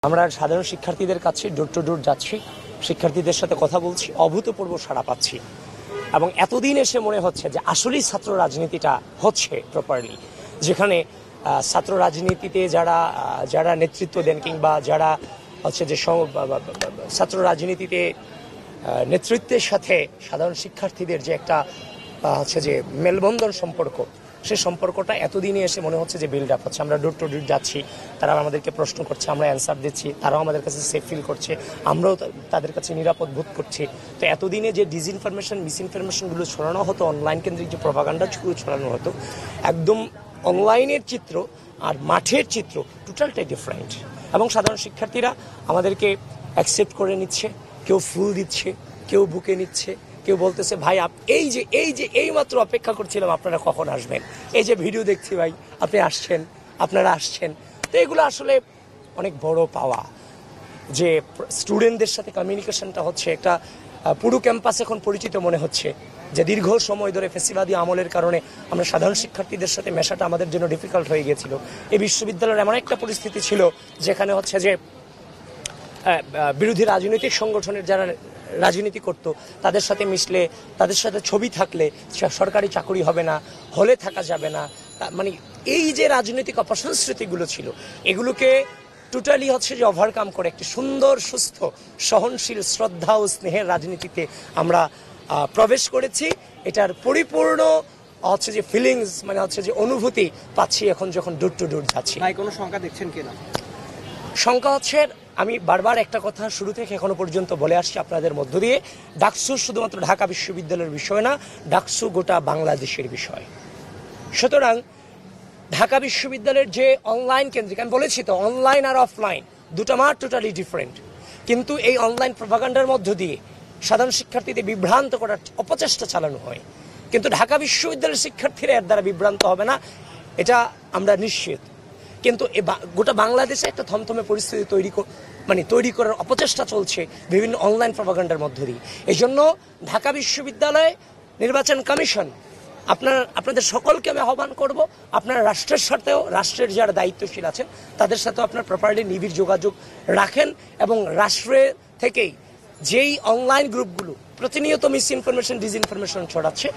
আমরা সাধারণ শিক্ষার্থীদের কাছে ডোর টু ডোর যাচ্ছি, শিক্ষার্থীদের সাথে কথা বলছি, অভূতপূর্ব সাড়া পাচ্ছি এবং এতদিন এসে মনে হচ্ছে যে আসলেই ছাত্র রাজনীতিটা হচ্ছে প্রপারলি, যেখানে ছাত্র রাজনীতিতে যারা নেতৃত্ব দেন কিংবা যারা হচ্ছে যে ছাত্র রাজনীতিতে নেতৃত্বের সাথে সাধারণ শিক্ষার্থীদের যে একটা হচ্ছে যে মেলবন্ধন সম্পর্ক, সেই সম্পর্কটা এতদিনে এসে মনে হচ্ছে যে বিল্ড আপ হচ্ছে। আমরা ডোর টু ডোর যাচ্ছি, তারা আমাদেরকে প্রশ্ন করছে, আমরা অ্যান্সার দিচ্ছি, তারাও আমাদের কাছে সেফ ফিল করছে, আমরাও তাদের কাছে নিরাপদ বোধ করছি। তো এতদিনে যে ডিসইনফরমেশন মিসইনফরমেশনগুলো ছড়ানো হতো, অনলাইন কেন্দ্রিক যে প্রপাগান্ডাগুলো ছড়ানো হতো, একদম অনলাইনের চিত্র আর মাঠের চিত্র টোটালটাই ডিফারেন্ট। এবং সাধারণ শিক্ষার্থীরা আমাদেরকে অ্যাকসেপ্ট করে নিচ্ছে, কেউ ফুল দিচ্ছে, কেউ বুকে নিচ্ছে, কেউ বলতেছে ভাই এই মাত্র অপেক্ষা করছিলাম আপনারা কখন আসবেন, এই যে ভিডিও দেখছি ভাই আপনারা আসছেন। তো এগুলো আসলে অনেক বড় পাওয়া, যে স্টুডেন্টদের সাথে কমিউনিকেশনটা হচ্ছে একটা পুরো ক্যাম্পাস এখন পরিচিত মনে হচ্ছে। যে দীর্ঘ সময় ধরে ফেসিবাদী আমলের কারণে আমরা সাধারণ শিক্ষার্থীদের সাথে মেশাটা আমাদের জন্য ডিফিকাল্ট হয়ে গিয়েছিল। এই বিশ্ববিদ্যালয়ের এমন একটা পরিস্থিতি ছিল যেখানে হচ্ছে যে বিরোধী রাজনৈতিক সংগঠনের যারা রাজনীতি করত তাদের সাথে মিশলে, তাদের সাথে ছবি থাকলে সরকারি চাকরি হবে না, হলে থাকা যাবে না, মানে এই যে রাজনৈতিক অপসংস্কৃতিগুলো ছিল, এগুলোকে টোটালি হচ্ছে যে ওভারকাম করে একটি সুন্দর, সুস্থ, সহনশীল, শ্রদ্ধা ও স্নেহের রাজনীতিতে আমরা প্রবেশ করেছি। এটার পরিপূর্ণ হচ্ছে যে ফিলিংস, মানে হচ্ছে যে অনুভূতি পাচ্ছি এখন যখন ডোর টু ডোর যাচ্ছি। ভাই কোনো সংখ্যা দেখছেন কিনা? সংখ্যা হচ্ছে, আমি বারবার একটা কথা শুরু থেকে এখনো পর্যন্ত বলে আসছি আপনাদের মধ্য দিয়ে, ডাকসু শুধুমাত্র ঢাকা বিশ্ববিদ্যালয়ের বিষয় না, ডাকসু গোটা বাংলাদেশের বিষয়। সুতরাং ঢাকা বিশ্ববিদ্যালয়ের যে অনলাইন কেন্দ্রিক, আমি বলেছি তো অনলাইন আর অফলাইন দুটো মাঠ টোটালি ডিফারেন্ট, কিন্তু এই অনলাইন প্রপাগান্ডার মধ্য দিয়ে সাধারণ শিক্ষার্থীদের বিভ্রান্ত করার অপচেষ্টা চালানো হয়। কিন্তু ঢাকা বিশ্ববিদ্যালয়ের শিক্ষার্থীরা এর দ্বারা বিভ্রান্ত হবে না, এটা নিশ্চিত। কিন্তু গোটা বাংলাদেশে একটা থমথমে পরিস্থিতি তৈরি করার অপচেষ্টা চলছে বিভিন্ন অনলাইন প্রপাগান্ডার মধ্য দিয়ে। এই জন্য ঢাকা বিশ্ববিদ্যালয় নির্বাচন কমিশন আপনাদের সকলকে আমি আহ্বান করব, আপনারা রাষ্ট্রের সাথেও, রাষ্ট্রের যারা দায়িত্বশীল আছেন তাদের সাথেও আপনার প্রপারলি নিবিড় যোগাযোগ রাখেন এবং রাষ্ট্রের থেকেই যেই অনলাইন গ্রুপগুলো প্রতিনিয়ত মিস ইনফরমেশন ডিসইনফরমেশন ছড়াচ্ছে